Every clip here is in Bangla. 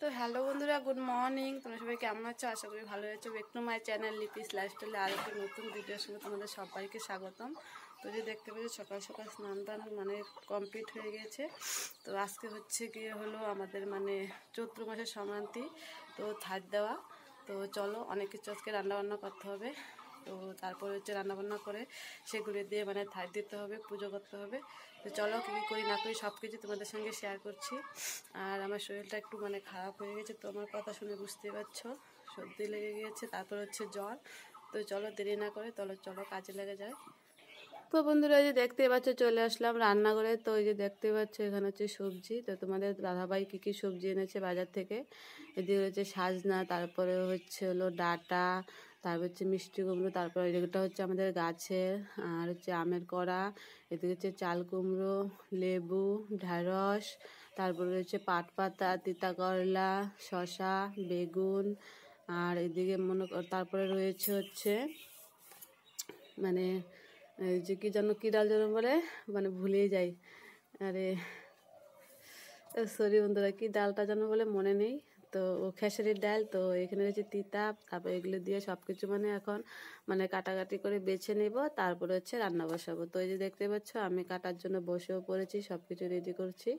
তো হ্যালো বন্ধুরা, গুড মর্নিং। তোমরা সবাই কেমন আছো? আশা করি ভালো আছো। Back to my channel Lipi's লাইফস্টাইলে আর একটা নতুন ভিডিওর সঙ্গে তোমাদের সবাইকে স্বাগতম। তো যে দেখতে পাচ্ছি সকাল সকাল স্নান টান মানে কমপ্লিট হয়ে গেছে। তো আজকে হচ্ছে গিয়ে হলো আমাদের মানে চৈত্র মাসের সংক্রান্তি, তো থাট দেওয়া। তো চলো, অনেক কিছু আজকে রান্নাবান্না করতে হবে। তো তারপরে হচ্ছে রান্নাবান্না করে সেগুলি দিয়ে মানে থাট দিতে হবে, পুজো করতে হবে। তো চলো, কী কী করি না করি সব কিছু তোমাদের সঙ্গে শেয়ার করছি। আর আমার শরীরটা একটু মানে খারাপ হয়ে গেছে, তো আমার কথা শুনে বুঝতেই পারছো, সর্দি লেগে গিয়েছে, তারপর হচ্ছে জ্বর। তো চলো দেরি না করে চলো কাজে লেগে যায়। তো বন্ধুরা, এই যে দেখতে পাচ্ছ চলে আসলাম রান্নাঘরে। তো এই যে দেখতে পাচ্ছ এখানে হচ্ছে সবজি। তো তোমাদের দাদাভাই কী কী সবজি এনেছে বাজার থেকে, এদিকে হচ্ছে সাজনা, তারপরে হচ্ছে হলো ডাঁটা, তারপর হচ্ছে মিষ্টি কুমড়ো, তারপরে এদিকটা হচ্ছে আমাদের গাছের, আর হচ্ছে আমের কড়া, এদিকে হচ্ছে চাল কুমড়ো, লেবু, ঢ্যাঁড়স, তারপরে হচ্ছে পাট পাতা, তিতা করলা, শসা, বেগুন, আর এদিকে তারপরে রয়েছে হচ্ছে মানে এই যে কী যেন কী ডাল যেন বলে, মানে ভুলেই যাই। আরে সরি বন্ধুরা, কী ডালটা যেন বলে মনে নেই। তো খেসারির ডাল। তো এখানে রয়েছে তিতা, তারপর এগুলো দিয়ে সব কিছু মানে এখন মানে কাটাকাটি করে বেছে নেব, তারপরে হচ্ছে রান্না বসাবো। তো এই যে দেখতে পাচ্ছ আমি কাটার জন্য বসেও পড়েছি, সব কিছু রেডি করছি।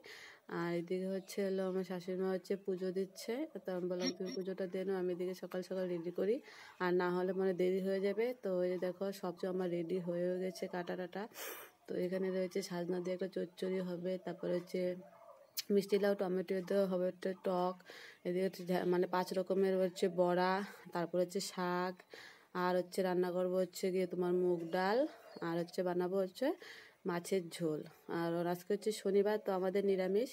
আর এদিকে হচ্ছে হলো আমার শাশুড়িমা হচ্ছে পুজো দিচ্ছে। তো আমি বললাম তুমি পুজোটা দিয়ে নাও, আমি এদিকে সকাল সকাল রেডি করি, আর না হলে মানে দেরি হয়ে যাবে। তো এই যে দেখো সব কিছু আমার রেডি হয়েও গেছে, কাটা টাটা। তো এখানে রয়েছে সাজনা দিয়ে একটা চচ্চড়ি হবে, তারপরে হচ্ছে মিষ্টি লাউ টমেটো দিয়ে হবে একটা টক, এদিকে হচ্ছে মানে 5 রকমের হচ্ছে বড়া, তারপর হচ্ছে শাক, আর হচ্ছে রান্না করবো হচ্ছে গিয়ে তোমার মুগ ডাল, আর হচ্ছে বানাবো হচ্ছে মাছের ঝোল। আর আজকে হচ্ছে শনিবার, তো আমাদের নিরামিষ।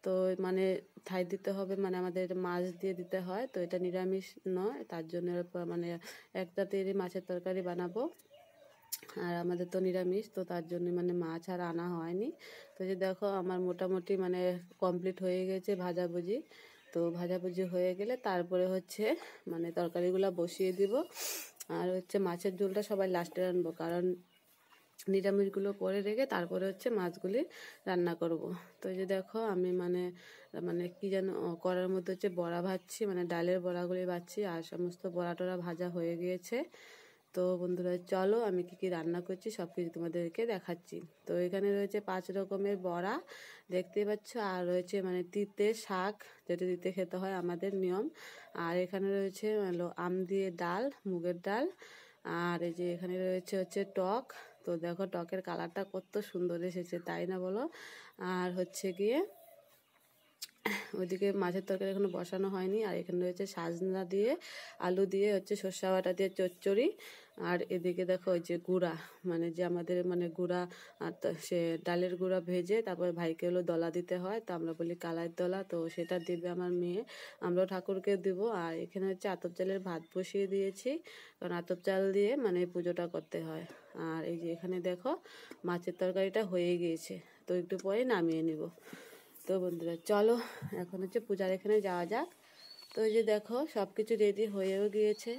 তো মানে থাই দিতে হবে, মানে আমাদের মাছ দিয়ে দিতে হয়, তো এটা নিরামিষ নয়, তার জন্য মানে একটা তৈরি মাছের তরকারি বানাবো। আর আমাদের তো নিরামিষ, তো তার জন্য মানে মাছ আর আনা হয়নি। তো যে দেখো আমার মোটামুটি মানে কমপ্লিট হয়ে গেছে ভাজাভুজি। তো ভাজাভুজি হয়ে গেলে তারপরে হচ্ছে মানে তরকারিগুলো বসিয়ে দিব। আর হচ্ছে মাছের ঝোলটা সবাই লাস্টে রানবো, কারণ নিরামিষগুলো করে রেখে তারপরে হচ্ছে মাছগুলি রান্না করব। তো এই যে দেখো আমি মানে মানে কী যেন করার মধ্যে হচ্ছে বড়া ভাজছি, মানে ডালের বড়াগুলি ভাজছি, আর সমস্ত বড়া টড়া ভাজা হয়ে গিয়েছে। তো বন্ধুরা চলো আমি কী কী রান্না করছি সব কিছু তোমাদেরকে দেখাচ্ছি। তো এখানে রয়েছে 5 রকমের বড়া দেখতে পাচ্ছ, আর রয়েছে মানে তিতে শাক, যেটা তিতে খেতে হয় আমাদের নিয়ম। আর এখানে রয়েছে হলো আম দিয়ে ডাল, মুগের ডাল। আর এই যে এখানে রয়েছে হচ্ছে টক। তো দেখো টকের কালারটা কত সুন্দর এসেছে, তাই না বলো? আর হচ্ছে গিয়ে ওইদিকে মাছের তরকারি এখনো বসানো হয়নি। আর এখানে রয়েছে সাজনা দিয়ে আলু দিয়ে হচ্ছে সর্ষে বাটা দিয়ে চচ্চড়ি। আর এদিকে দেখো ওই যে গুঁড়া, মানে যে আমাদের মানে গুঁড়া, আর সে ডালের গুঁড়া ভেজে তারপর ভাইকে হলো দলা দিতে হয়, তো আমরা বলি কালাই দলা, তো সেটা দিবে আমার মেয়ে, আমরাও ঠাকুরকে দিব। আর এখানে হচ্ছে আতপ চালের ভাত বসিয়ে দিয়েছি, কারণ আতপ চাল দিয়ে মানে পুজোটা করতে হয়। আর এই যে এখানে দেখো মাছের তরকারিটা হয়ে গিয়েছে, তো একটু পরে নামিয়ে নিব। তো বন্ধুরা চলো এখন হচ্ছে পূজার এখানে যাওয়া যাক। তো এই যে দেখো সব কিছু রেডি হয়েও গিয়েছে,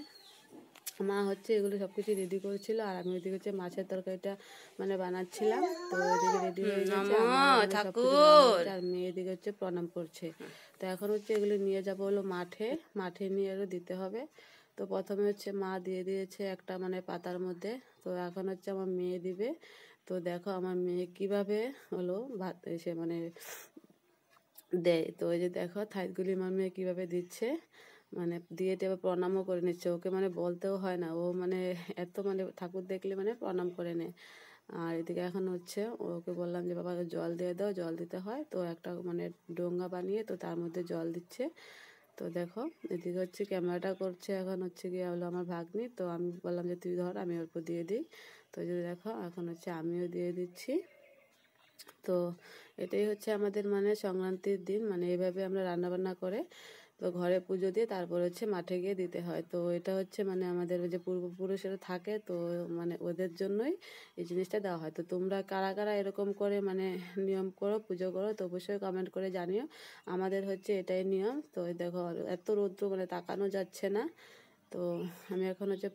মা হচ্ছে এগুলো সব কিছু রেডি করেছিল, আর আমি ওইদিকে হচ্ছে মাছের তরকারিটা মানে বানাচ্ছিলাম। তো এদিকে রেডি হয়ে গেছে, আমার সব কিছু বানানো হচ্ছে, আর মেয়ে এদিকে হচ্ছে প্রণাম করছে। তো এখন হচ্ছে এগুলো নিয়ে যাবো হলো মাঠে, মাঠে নিয়ে আরও দিতে হবে। তো প্রথমে হচ্ছে মা দিয়ে দিয়েছে একটা মানে পাতার মধ্যে, তো এখন হচ্ছে আমার মেয়ে দিবে। তো দেখো আমার মেয়ে কিভাবে হলো ভাত এসে মানে দেয়। তো ওই যে দেখো থাইতগুলি আমার মেয়ে কীভাবে দিচ্ছে, মানে দিয়ে এবার প্রণামও করে নিচ্ছে, ওকে মানে বলতেও হয় না, ও মানে এত মানে ঠাকুর দেখলে মানে প্রণাম করে নেয়। আর এদিকে এখন হচ্ছে ওকে বললাম যে বাবা জল দিয়ে দাও, জল দিতে হয়, তো একটা মানে ডোঙ্গা বানিয়ে তো তার মধ্যে জল দিচ্ছে। তো দেখো এদিকে হচ্ছে ক্যামেরাটা করছে এখন হচ্ছে গিয়ে হলো আমার ভাগ্নি, তো আমি বললাম যে তুই ধর, আমি অল্প দিয়ে দিই। তো যদি দেখো এখন হচ্ছে আমিও দিয়ে দিচ্ছি। তো এটাই হচ্ছে আমাদের মানে সংক্রান্তির দিন, মানে এইভাবে আমরা রান্নাবান্না করে তো ঘরে পুজো দিয়ে তারপর হচ্ছে মাঠে গিয়ে দিতে হয়। তো এটা হচ্ছে মানে আমাদের যে পূর্বপুরুষেরা থাকে, তো মানে ওদের জন্যই এই জিনিসটা দেওয়া হয়। তো তোমরা কারা কারা এরকম করে মানে নিয়ম করো, পুজো করো, তো অবশ্যই কমেন্ট করে জানিও। আমাদের হচ্ছে এটাই নিয়ম। তো দেখো এত রৌদ্র মানে তাকানো যাচ্ছে না। তো আমি এখন হচ্ছে